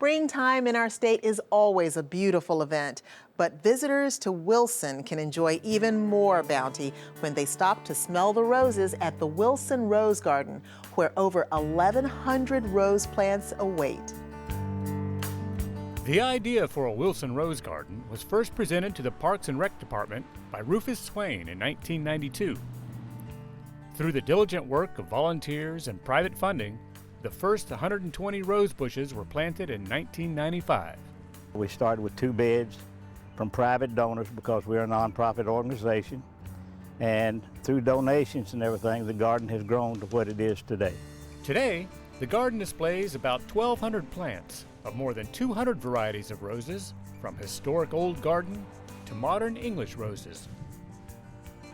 Springtime in our state is always a beautiful event, but visitors to Wilson can enjoy even more bounty when they stop to smell the roses at the Wilson Rose Garden, where over 1,100 rose plants await. The idea for a Wilson Rose Garden was first presented to the Parks and Rec Department by Rufus Swain in 1992. Through the diligent work of volunteers and private funding, the first 120 rose bushes were planted in 1995. We started with 2 beds from private donors because we're a nonprofit organization. And through donations and everything, the garden has grown to what it is today. Today, the garden displays about 1,200 plants of more than 200 varieties of roses, from historic old garden to modern English roses,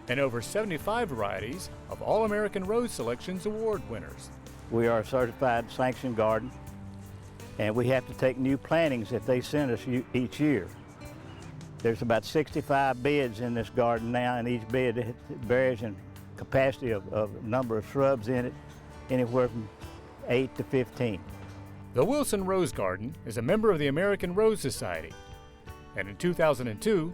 and over 75 varieties of All-American Rose Selections award winners. We are a certified sanctioned garden, and we have to take new plantings that they send us each year. There's about 65 beds in this garden now, and each bed varies in capacity of number of shrubs in it, anywhere from 8 to 15. The Wilson Rose Garden is a member of the American Rose Society, and in 2002,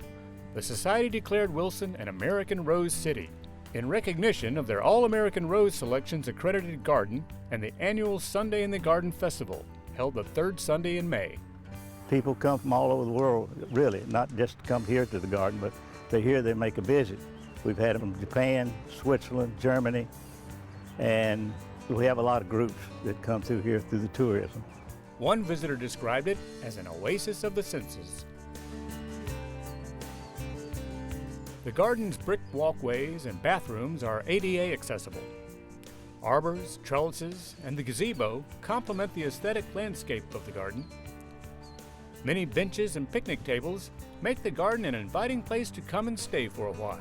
the Society declared Wilson an American Rose City in recognition of their All-American Rose Selections accredited garden and the annual Sunday in the Garden Festival, held the 3rd Sunday in May. People come from all over the world, really, not just come here to the garden, but they're here, they make a visit. We've had them from Japan, Switzerland, Germany, and we have a lot of groups that come through here through the tourism. One visitor described it as an oasis of the senses. The garden's brick walkways and bathrooms are ADA accessible. Arbors, trellises, and the gazebo complement the aesthetic landscape of the garden. Many benches and picnic tables make the garden an inviting place to come and stay for a while.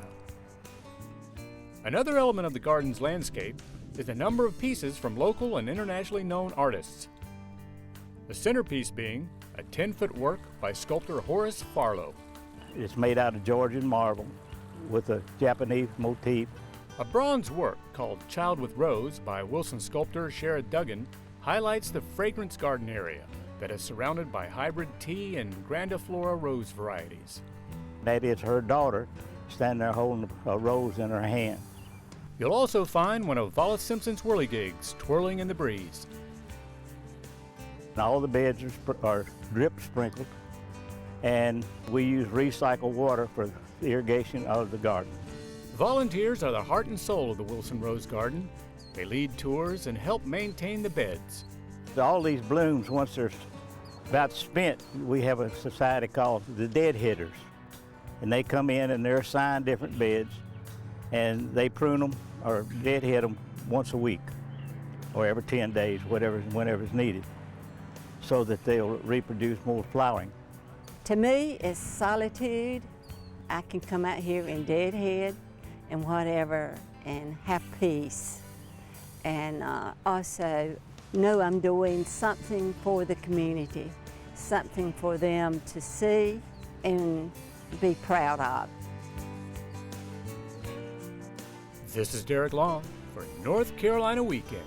Another element of the garden's landscape is the number of pieces from local and internationally known artists. The centerpiece being a 10-foot work by sculptor Horace Farlow. It's made out of Georgian marble with a Japanese motif. A bronze work called Child with Rose by Wilson sculptor Sherrod Duggan highlights the fragrance garden area that is surrounded by hybrid tea and grandiflora rose varieties. That is her daughter standing there holding a rose in her hand. You'll also find one of Wallace Simpson's whirligigs twirling in the breeze. And all the beds are drip sprinkled, and we use recycled water for the irrigation of the garden. Volunteers are the heart and soul of the Wilson Rose Garden. They lead tours and help maintain the beds. All these blooms, once they're about spent, we have a society called the Deadheaders. And they come in and they're assigned different beds, and they prune them or deadhead them once a week or every 10 days, whenever it's needed, so that they'll reproduce more flowering. To me, it's solitude. I can come out here and deadhead and whatever and have peace. And also know I'm doing something for the community, something for them to see and be proud of. This is Derek Long for North Carolina Weekend.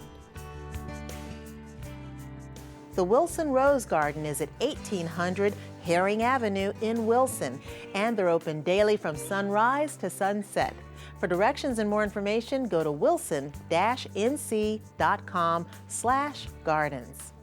The Wilson Rose Garden is at 1800 Herring Avenue in Wilson, and they're open daily from sunrise to sunset. For directions and more information, go to wilson-nc.com/gardens.